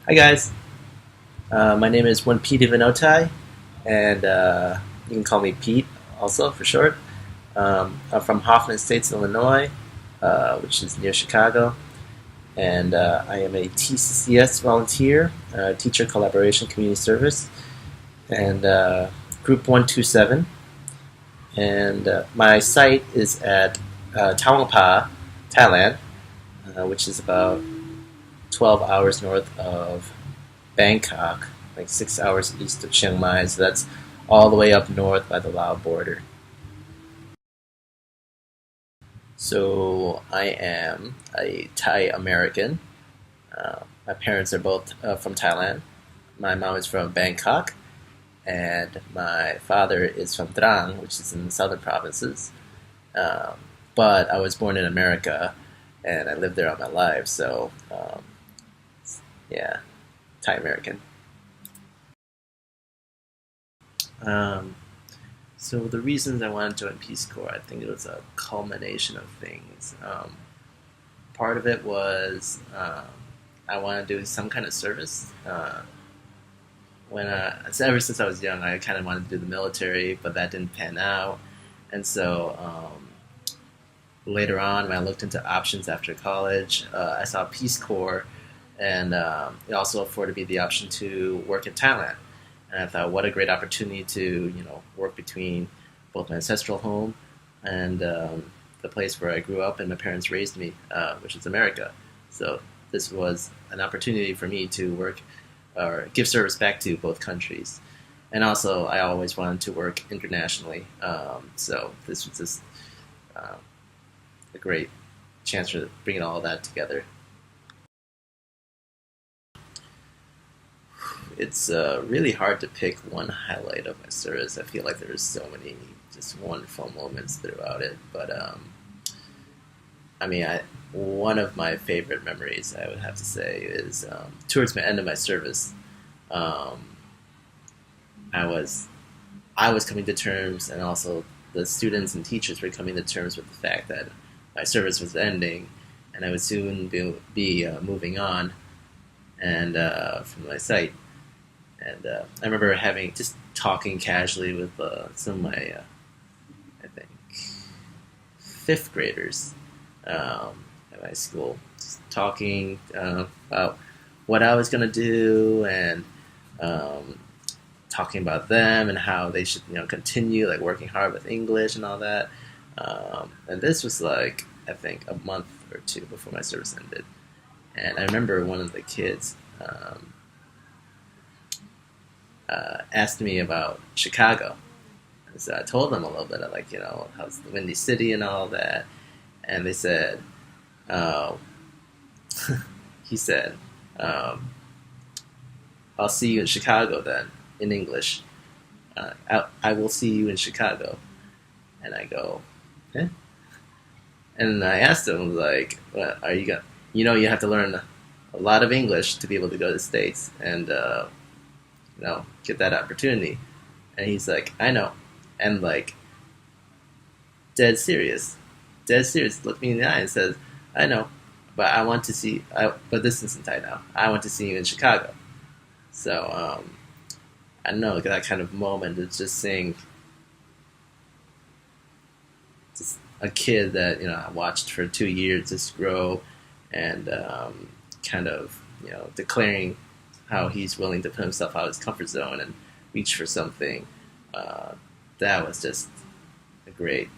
Hi guys, my name is One Pete Ivanotai, and you can call me Pete also for short. I'm from Hoffman Estates, Illinois, which is near Chicago, and I am a TCCS volunteer, Teacher Collaboration Community Service, and Group 127. And my site is at Tawangpa, Thailand, which is about 12 hours north of Bangkok, like 6 hours east of Chiang Mai. So that's all the way up north by the Lao border. So I am a Thai American. My parents are both from Thailand. My mom is from Bangkok, and my father is from Trang, which is in the southern provinces. Um, but I was born in America, and I lived there all my life. So yeah, Thai American. Um, So the reasons I wanted to join Peace Corps, I think it was a culmination of things. Part of it was I wanted to do some kind of service. So ever since I was young, I kind of wanted to do the military, but that didn't pan out. And so later on, when I looked into options after college, I saw Peace Corps, and it also afforded me the option to work in Thailand. And I thought, what a great opportunity to work between both my ancestral home and the place where I grew up and my parents raised me, which is America. So this was an opportunity for me to work or give service back to both countries. And also, I always wanted to work internationally. So this was just uh, a great chance for bringing all of that together. It's really hard to pick one highlight of my service. I feel like there's so many just wonderful moments throughout it. But I mean, one of my favorite memories I would have to say is towards the end of my service. Um, I was I was coming to terms, and also the students and teachers were coming to terms with the fact that my service was ending, and I would soon be moving on and from my site. And I remember having just talking casually with some of my, I think, fifth graders at my school, just talking about what I was going to do and um, talking about them and how they should, continue like working hard with English and all that. And this was like, I think, a month or two before my service ended. And I remember one of the kids asked me about Chicago. And so I told them a little bit of like, how's the Windy City and all that. And they said, oh, he said, um, I'll see you in Chicago then, in English. I will see you in Chicago. And I go, eh? And I asked him, like, what, are you going you have to learn a lot of English to be able to go to the States and, get that opportunity. And he's like, I know. And like, dead serious, looked me in the eye and says, I know, but but this isn't Thai now. I want to see you in Chicago. So I don't know, that kind of moment is just seeing just a kid that I watched for 2 years just grow and kind of declaring how he's willing to put himself out of his comfort zone and reach for something. Uh, that was just a great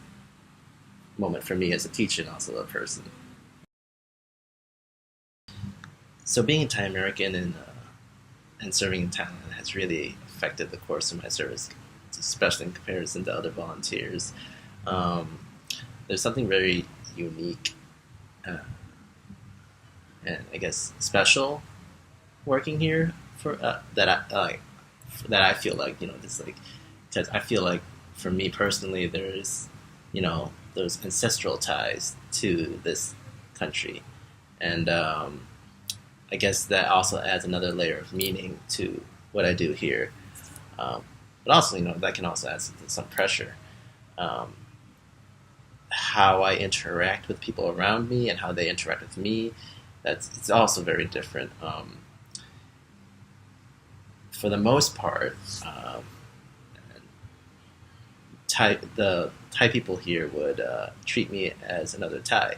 moment for me as a teacher and also a person. So being Thai American and serving in Thailand has really affected the course of my service, especially in comparison to other volunteers. Um, there's something very unique uh, and I guess special working here for that I feel like just like because I feel like for me personally there's those ancestral ties to this country, and I guess that also adds another layer of meaning to what I do here. But also, that can also add some pressure. Um, how I interact with people around me and how they interact with me, it's also very different. for the most part, the Thai people here would treat me as another Thai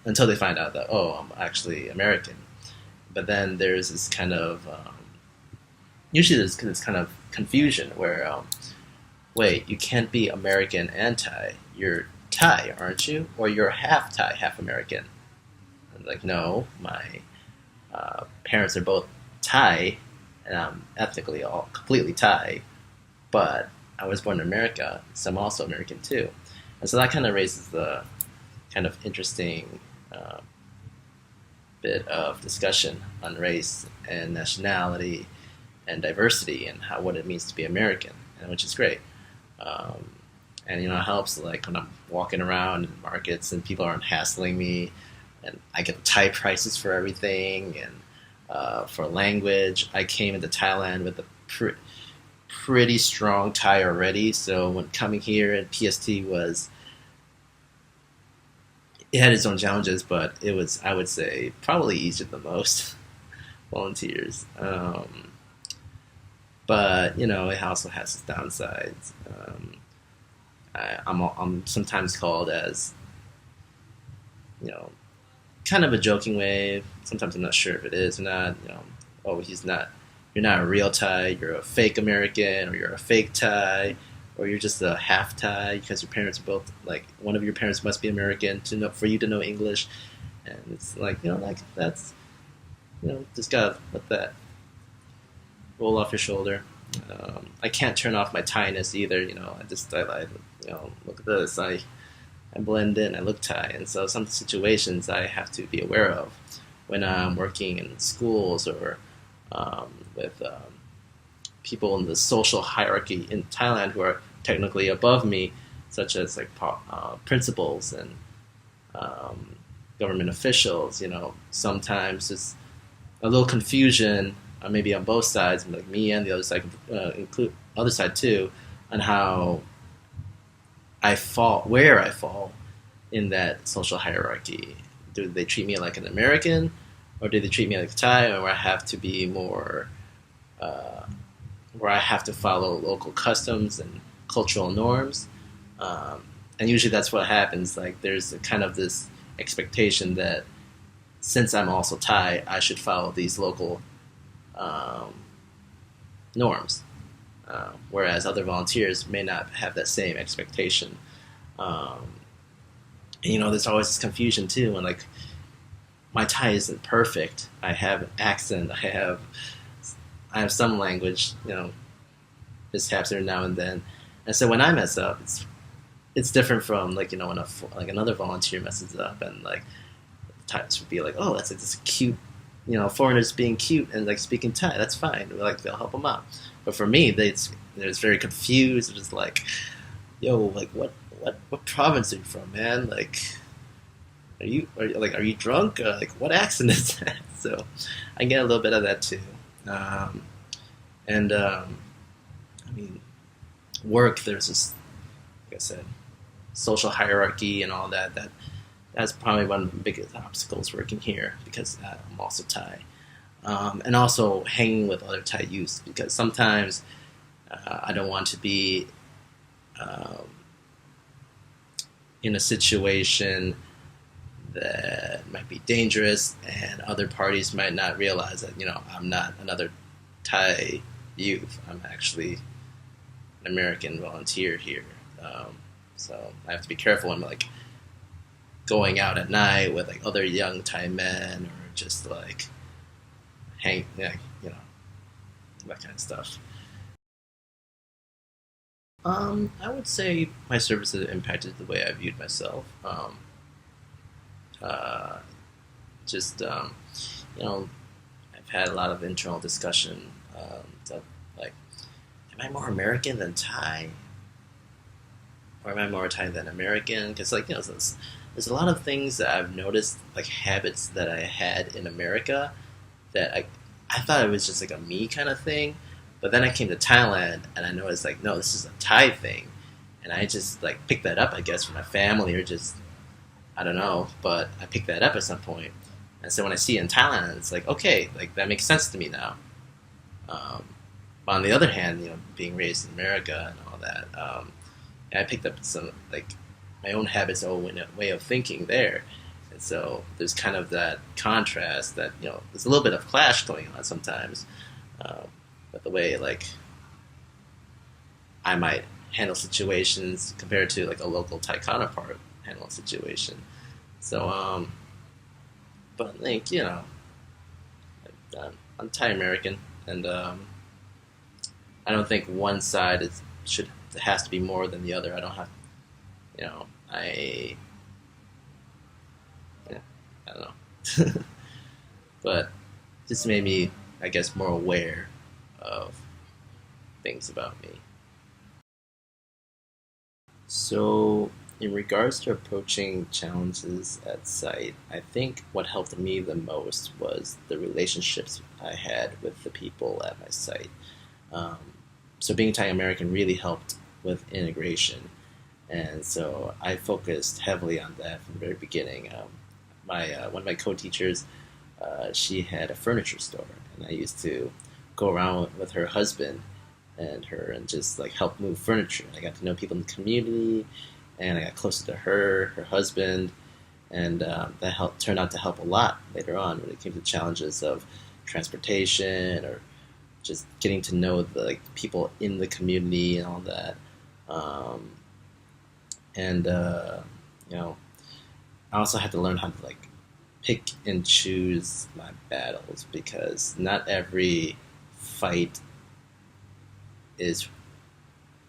until they find out that, oh, I'm actually American. But then there's this kind of usually there's this kind of confusion where wait, you can't be American and Thai. You're Thai, aren't you? Or you're half Thai, half American. I'm like, no, my parents are both Thai, and I'm ethnically all completely Thai, but I was born in America, so I'm also American too. And so that kind of raises the kind of interesting bit of discussion on race and nationality and diversity and how what it means to be American, and which is great. Um, and it helps like when I'm walking around in markets and people aren't hassling me, and I get Thai prices for everything and for language. I came into Thailand with a pretty strong Thai already, so when coming here at PST was it had its own challenges, but it was, I would say, probably easier than most volunteers. But it also has its downsides. I'm sometimes called as you know kind of a joking way. Sometimes I'm not sure if it is or not. Oh, he's not. You're not a real Thai. You're a fake American, or you're a fake Thai, or you're just a half Thai because your parents are both like one of your parents must be American to know for you to know English, and it's like like that's just gotta let that roll off your shoulder. I can't turn off my Thainess either. Look at this. I blend in. I look Thai, and so some situations I have to be aware of when I'm working in schools or with people in the social hierarchy in Thailand who are technically above me, such as like principals and government officials. Sometimes it's a little confusion, maybe on both sides, like me and the other side, include other side too, on how where I fall in that social hierarchy. Do they treat me like an American, or do they treat me like a Thai, or where I have to be more, where I have to follow local customs and cultural norms? And usually that's what happens. Like there's a kind of this expectation that since I'm also Thai, I should follow these local norms, whereas other volunteers may not have that same expectation. There's always this confusion too, when like my Thai isn't perfect. I have an accent. I have some language, mishaps every now and then, and so when I mess up, it's different from like when like another volunteer messes up, and like Thais would be like, oh, that's like this cute. Foreigners being cute and like speaking Thai, that's fine. Like they'll help them out. But for me, they're just very confused. They're just like, "Yo, like what province are you from, man? Like, are you drunk? Like, what accent is that?" So I get a little bit of that too. I mean, work. There's this, like I said, social hierarchy and all that. That's probably one of the biggest obstacles working here because I'm also Thai. And also hanging with other Thai youth because sometimes I don't want to be in a situation that might be dangerous and other parties might not realize that, I'm not another Thai youth. I'm actually an American volunteer here. So I have to be careful when I'm like going out at night with like other young Thai men or just like that kind of stuff. I would say my service has impacted the way I viewed myself. Uh, just I've had a lot of internal discussion. Like, am I more American than Thai, or am I more Thai than American? Because there's a lot of things that I've noticed, like habits that I had in America that I thought it was just like a me kind of thing, but then I came to Thailand and I noticed like, no, this is a Thai thing, and I just like picked that up, I guess, from my family or just I don't know, but I picked that up at some point, and so when I see it in Thailand, it's like okay, like that makes sense to me now. Um, but on the other hand, being raised in America and all that, I picked up some like my own habits, own way of thinking there, and so there's kind of that contrast that there's a little bit of clash going on sometimes, um, with the way like I might handle situations compared to like a local Thai counterpart handle a situation. So, but like I'm Thai American, and I don't think one side has to be more than the other. I don't have, I yeah, I don't know, but just made me, I guess, more aware of things about me. So, in regards to approaching challenges at site, I think what helped me the most was the relationships I had with the people at my site. Um, so, being Thai American really helped with integration, and so I focused heavily on that from the very beginning. My One of my co-teachers, she had a furniture store, and I used to go around with her husband and just like help move furniture. I got to know people in the community, and I got closer to her husband, and that helped turned out to help a lot later on when it came to challenges of transportation or just getting to know the like people in the community and all that. Um, and you know, I also had to learn how to like pick and choose my battles because not every fight is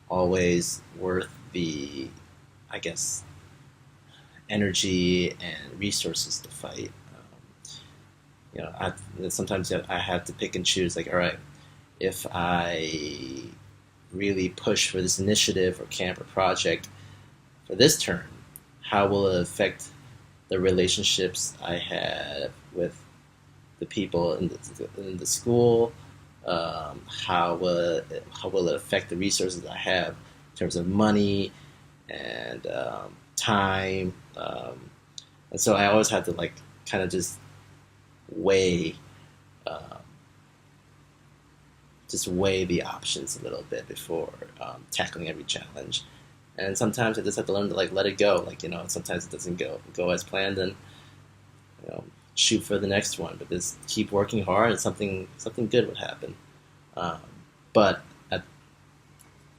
always worth the, I guess, energy and resources to fight. Sometimes I have to pick and choose. Like, all right, if I really push for this initiative or camp or project for this term, how will it affect the relationships I have with the people in the school? How will it affect the resources I have in terms of money and time? And so I always had to like kind of weigh um, just weigh the options a little bit before tackling every challenge. And sometimes I just have to learn to like let it go. Like sometimes it doesn't go as planned, and you know, shoot for the next one. But just keep working hard, and something good would happen. Um, but at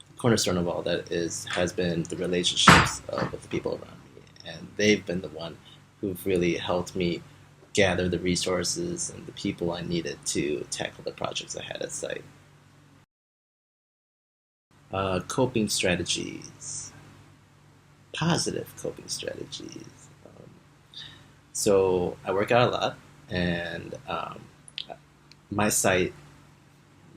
the cornerstone of all that is has been the relationships with the people around me, and they've been the one who've really helped me gather the resources and the people I needed to tackle the projects I had at site. Coping strategies, positive coping strategies. So I work out a lot, and my site,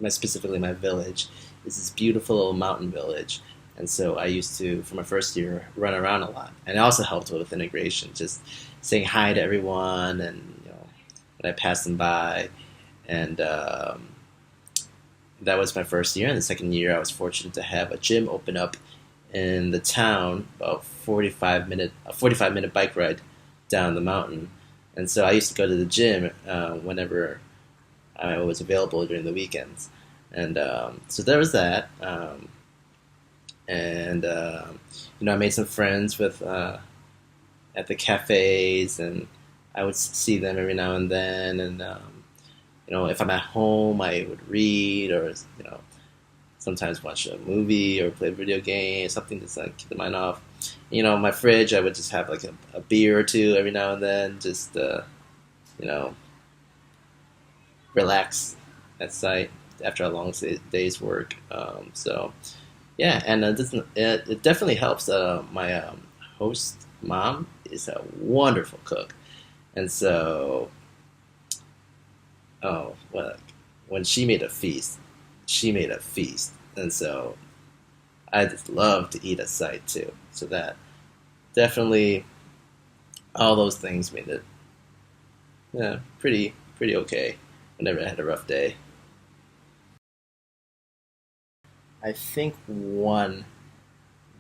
specifically my village, is this beautiful little mountain village. And so I used to, for my first year, run around a lot, and it also helped with integration, just saying hi to everyone, and when I passed them by, and that was my first year. And the second year, I was fortunate to have a gym open up in the town, about 45 minute bike ride down the mountain. And so I used to go to the gym whenever I was available during the weekends. And so there was that. And I made some friends with at the cafes, and I would see them every now and then. And if I'm at home, I would read, or sometimes watch a movie or play a video game, something to like keep the mind off. My fridge, I would just have like a beer or two every now and then, just you know, relax at site after a long day's work. So yeah, and it definitely helps. My host mom is a wonderful cook, and so well, when she made a feast, and so I just love to eat at site too. So that definitely all those things made it pretty okay whenever I had a rough day. I think one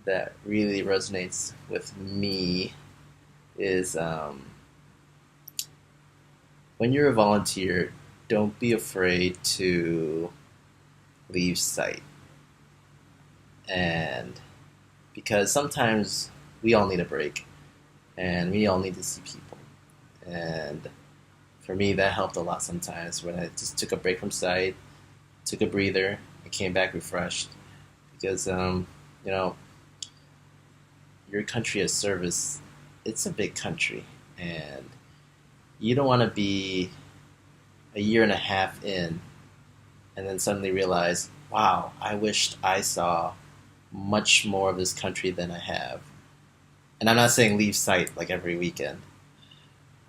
that really resonates with me is when you're a volunteer, don't be afraid to leave sight. And because sometimes we all need a break and we all need to see people. And for me, that helped a lot sometimes when I just took a break from sight, took a breather, and came back refreshed. Because, you know, your country as service, it's a big country. And you don't want to be a year and a half in and then suddenly realize, wow, I wished I saw much more of this country than I have. And I'm not saying leave sight like every weekend.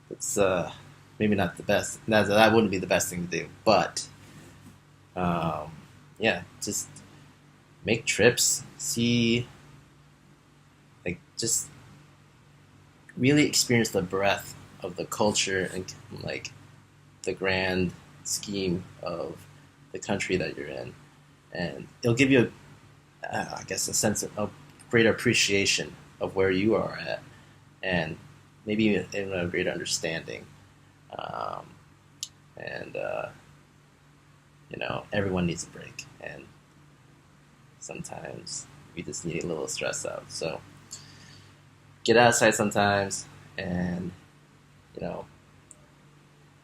It's maybe not the best. That wouldn't be the best thing to do. But um, yeah, just make trips, see, like, just really experience the breadth of the culture and like the grand scheme of the country that you're in, and it'll give you, I guess, a sense of greater appreciation of where you are at, and maybe even a greater understanding. Um, and everyone needs a break, and sometimes we just need a little stress out. So get outside sometimes, and you know,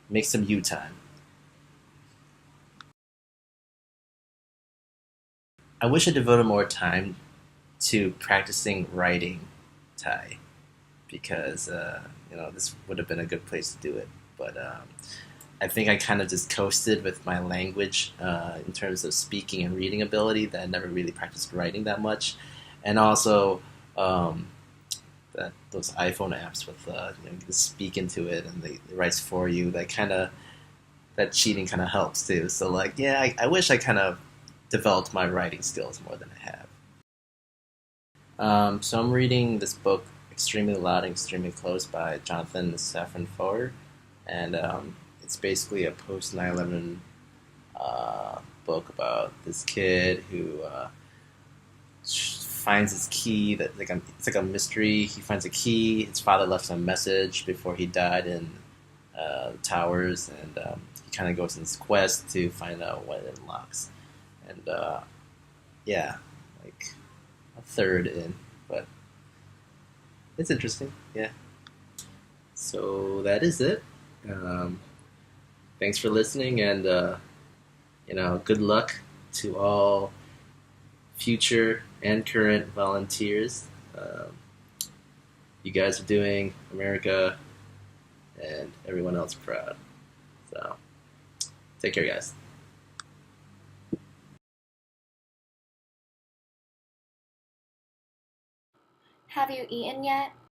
make some you time. I wish I devoted more time to practicing writing Thai because this would have been a good place to do it. But I think I kind of just coasted with my language in terms of speaking and reading ability. That I never really practiced writing that much, and also um, that those iPhone apps with you can speak into it and it writes for you. That cheating kind of helps too. So like, yeah, I wish I kind of developed my writing skills more than I have. So I'm reading this book, Extremely Loud and Extremely Close by Jonathan Safran Foer, and it's basically a post 9/11 book about this kid who finds his key. It's like a mystery. He finds a key. His father left him a message before he died in the towers, and he kind of goes on this quest to find out what it unlocks. And yeah, like a third in, but it's interesting. Yeah. So that is it. Um, Thanks for listening, and good luck to all future and current volunteers. Um, you guys are doing America and everyone else proud. So take care, guys. Have you eaten yet?